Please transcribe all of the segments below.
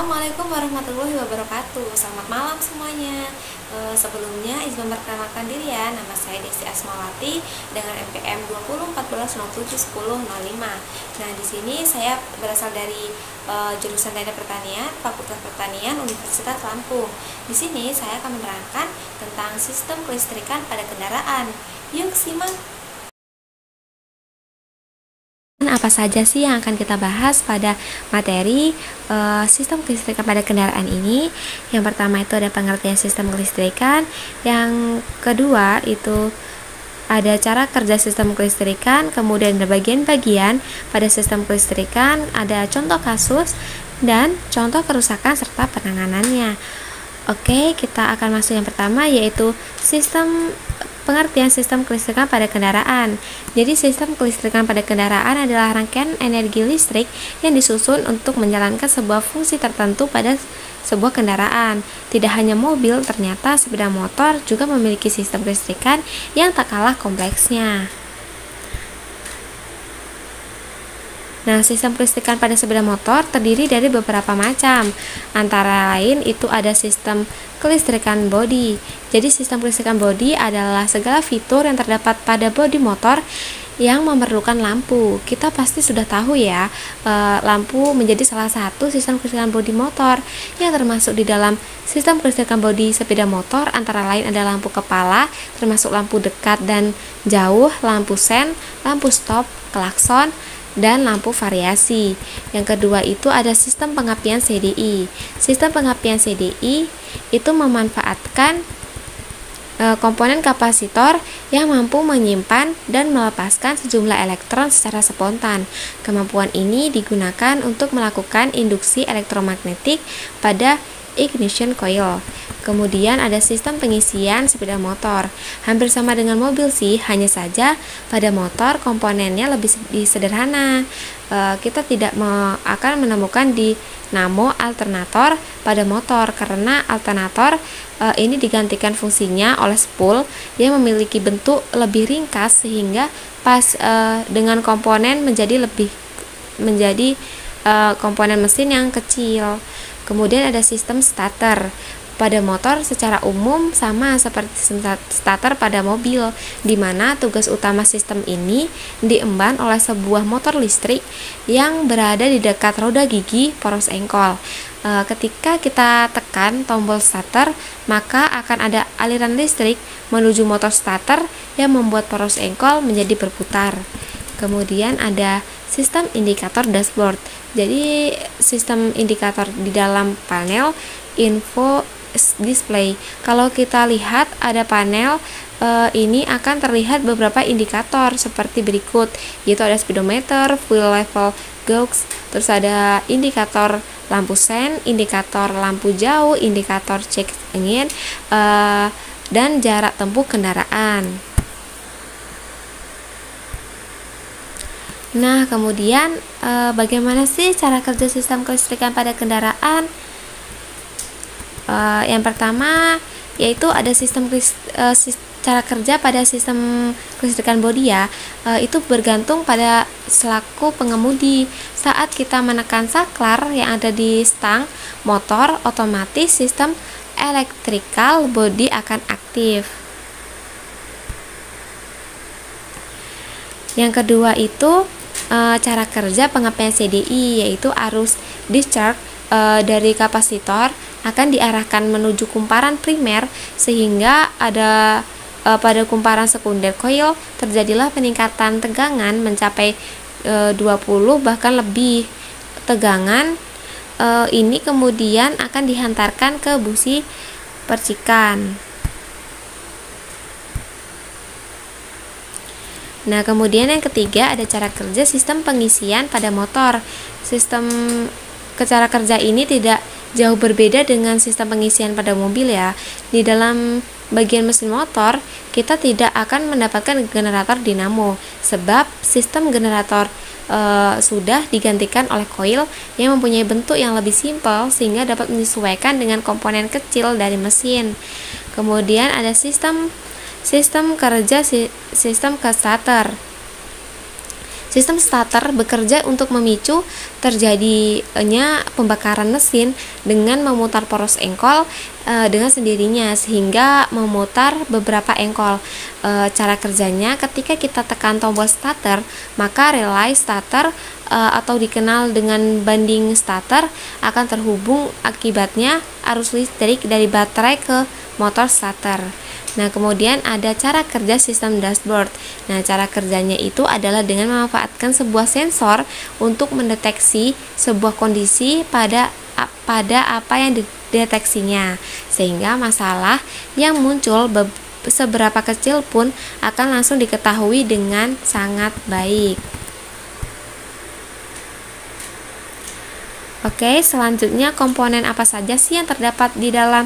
Assalamualaikum warahmatullahi wabarakatuh. Selamat malam semuanya. Sebelumnya izin memperkenalkan diri ya. Nama saya Desi Asmawati dengan NPM 2014071005. Nah, di sini saya berasal dari jurusan Teknik Pertanian, Fakultas Pertanian, Universitas Lampung. Di sini saya akan menerangkan tentang sistem kelistrikan pada kendaraan. Yuk simak. Apa saja sih yang akan kita bahas pada materi sistem kelistrikan pada kendaraan ini? Yang pertama itu ada pengertian sistem kelistrikan, yang kedua itu ada cara kerja sistem kelistrikan, kemudian ada bagian-bagian pada sistem kelistrikan, ada contoh kasus dan contoh kerusakan serta penanganannya. Oke, kita akan masuk yang pertama, yaitu pengertian sistem kelistrikan pada kendaraan. Jadi sistem kelistrikan pada kendaraan adalah rangkaian energi listrik yang disusun untuk menjalankan sebuah fungsi tertentu pada sebuah kendaraan. Tidak hanya mobil, ternyata sepeda motor juga memiliki sistem kelistrikan yang tak kalah kompleksnya. Nah, sistem kelistrikan pada sepeda motor terdiri dari beberapa macam. Antara lain itu ada sistem kelistrikan bodi. Jadi sistem kelistrikan bodi adalah segala fitur yang terdapat pada bodi motor yang memerlukan lampu. Kita pasti sudah tahu ya, lampu menjadi salah satu sistem kelistrikan bodi motor yang termasuk di dalam sistem kelistrikan bodi sepeda motor. Antara lain ada lampu kepala, termasuk lampu dekat dan jauh, lampu sen, lampu stop, klakson, dan lampu variasi. Yang kedua itu ada sistem pengapian CDI. Sistem pengapian CDI itu memanfaatkan komponen kapasitor yang mampu menyimpan dan melepaskan sejumlah elektron secara spontan. Kemampuan ini digunakan untuk melakukan induksi elektromagnetik pada ignition coil. Kemudian ada sistem pengisian sepeda motor. Hampir sama dengan mobil sih, hanya saja pada motor komponennya lebih sederhana. Kita tidak akan menemukan dinamo alternator pada motor, karena alternator ini digantikan fungsinya oleh spool yang memiliki bentuk lebih ringkas sehingga pas dengan komponen menjadi komponen mesin yang kecil. Kemudian ada sistem starter. Pada motor secara umum sama seperti sistem starter pada mobil, di mana tugas utama sistem ini diemban oleh sebuah motor listrik yang berada di dekat roda gigi poros engkol. Ketika kita tekan tombol starter, maka akan ada aliran listrik menuju motor starter yang membuat poros engkol menjadi berputar. Kemudian ada sistem indikator dashboard. Jadi sistem indikator di dalam panel info display. Kalau kita lihat ada panel ini akan terlihat beberapa indikator seperti berikut, yaitu ada speedometer, fuel level gauge, terus ada indikator lampu sen, indikator lampu jauh, indikator check engine, dan jarak tempuh kendaraan. Nah, kemudian bagaimana sih cara kerja sistem kelistrikan pada kendaraan? Yang pertama yaitu ada cara kerja pada sistem kelistrikan bodi ya. Itu bergantung pada selaku pengemudi. Saat kita menekan saklar yang ada di stang motor, otomatis sistem electrical body akan aktif. Yang kedua itu cara kerja pengapian CDI, yaitu arus discharge dari kapasitor akan diarahkan menuju kumparan primer, sehingga ada pada kumparan sekunder coil terjadilah peningkatan tegangan mencapai 20 bahkan lebih. Tegangan ini kemudian akan dihantarkan ke busi percikan. Nah, kemudian yang ketiga ada cara kerja sistem pengisian pada motor. Cara kerja ini tidak jauh berbeda dengan sistem pengisian pada mobil ya. Di dalam bagian mesin motor, kita tidak akan mendapatkan generator dinamo, sebab sistem generator sudah digantikan oleh coil yang mempunyai bentuk yang lebih simpel sehingga dapat menyesuaikan dengan komponen kecil dari mesin. Kemudian ada sistem kerja sistem starter. Sistem starter bekerja untuk memicu terjadinya pembakaran mesin dengan memutar poros engkol dengan sendirinya sehingga memutar beberapa engkol. Cara kerjanya, ketika kita tekan tombol starter, maka relay starter atau dikenal dengan banding starter akan terhubung, akibatnya arus listrik dari baterai ke motor starter. Nah, kemudian ada cara kerja sistem dashboard. Nah, cara kerjanya itu adalah dengan memanfaatkan sebuah sensor untuk mendeteksi sebuah kondisi pada apa yang dideteksinya, sehingga masalah yang muncul seberapa kecil pun akan langsung diketahui dengan sangat baik. Oke, selanjutnya komponen apa saja sih yang terdapat di dalam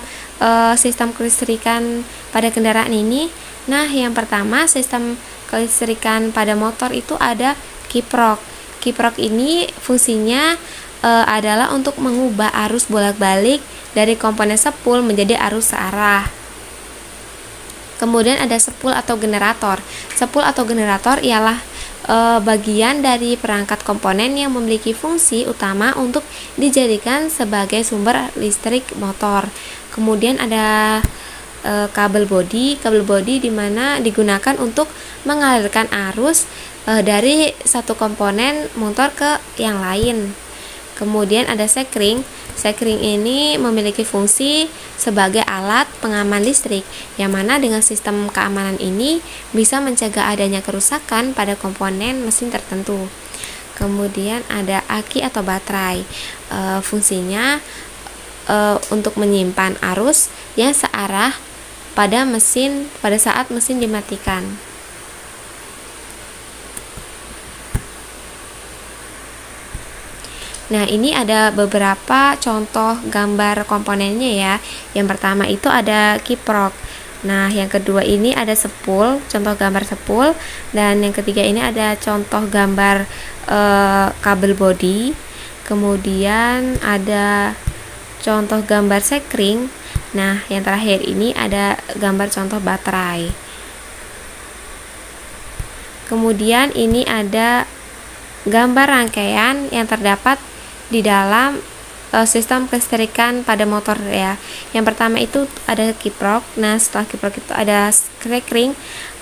sistem kelistrikan pada kendaraan ini? Nah, yang pertama, sistem kelistrikan pada motor itu ada kiprok. Kiprok ini fungsinya adalah untuk mengubah arus bolak-balik dari komponen sepul menjadi arus searah. Kemudian ada sepul atau generator. Sepul atau generator ialah bagian dari perangkat komponen yang memiliki fungsi utama untuk dijadikan sebagai sumber listrik motor. Kemudian ada kabel bodi. Kabel bodi di mana digunakan untuk mengalirkan arus dari satu komponen motor ke yang lain. Kemudian ada sekring. Sekring ini memiliki fungsi sebagai alat pengaman listrik, yang mana dengan sistem keamanan ini bisa mencegah adanya kerusakan pada komponen mesin tertentu. Kemudian ada aki atau baterai. Fungsinya untuk menyimpan arus yang searah pada saat mesin dimatikan. Nah, ini ada beberapa contoh gambar komponennya ya. Yang pertama itu ada kiprok. Nah, yang kedua ini ada sepul, contoh gambar sepul. Dan yang ketiga ini ada contoh gambar kabel bodi. Kemudian ada contoh gambar sekring. Nah, yang terakhir ini ada gambar contoh baterai. Kemudian ini ada gambar rangkaian yang terdapat di dalam sistem kelistrikan pada motor ya. Yang pertama itu ada kiprok. Nah, setelah kiprok itu ada sekring,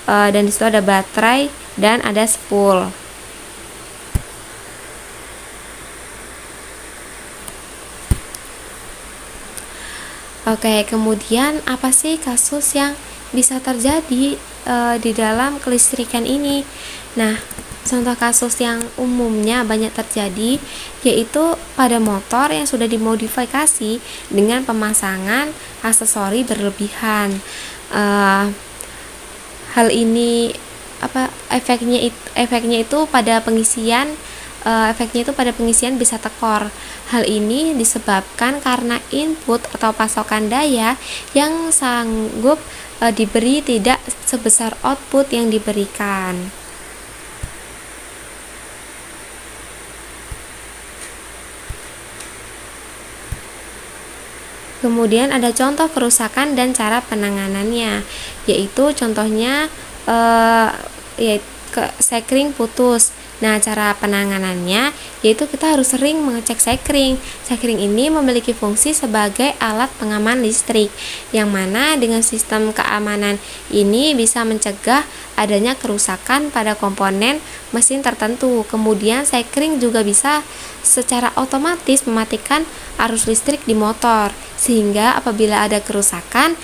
dan disitu ada baterai dan ada spool. Oke, kemudian apa sih kasus yang bisa terjadi di dalam kelistrikan ini? Nah, contoh kasus yang umumnya banyak terjadi yaitu pada motor yang sudah dimodifikasi dengan pemasangan aksesori berlebihan. Hal ini efeknya itu pada pengisian bisa tekor. Hal ini disebabkan karena input atau pasokan daya yang sanggup diberi tidak sebesar output yang diberikan. Kemudian ada contoh kerusakan dan cara penanganannya, yaitu contohnya sekring putus. Nah, cara penanganannya yaitu kita harus sering mengecek sekring. Sekring ini memiliki fungsi sebagai alat pengaman listrik, yang mana dengan sistem keamanan ini bisa mencegah adanya kerusakan pada komponen mesin tertentu. Kemudian sekring juga bisa secara otomatis mematikan arus listrik di motor, sehingga apabila ada kerusakan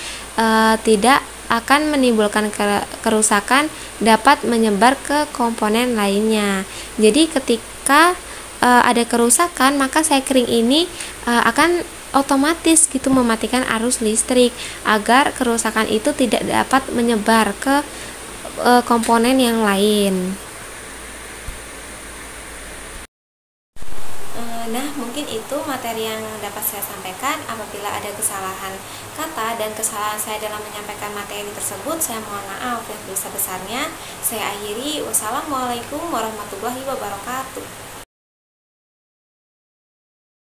tidak akan menimbulkan kerusakan dapat menyebar ke komponen lainnya. Jadi ketika ada kerusakan, maka sekring ini akan otomatis gitu mematikan arus listrik agar kerusakan itu tidak dapat menyebar ke komponen yang lain. Nah, mungkin itu materi yang dapat saya sampaikan. Apabila ada kesalahan kata dan kesalahan saya dalam menyampaikan materi tersebut, saya mohon maaf yang sebesar-besarnya. Saya akhiri. Wassalamualaikum warahmatullahi wabarakatuh.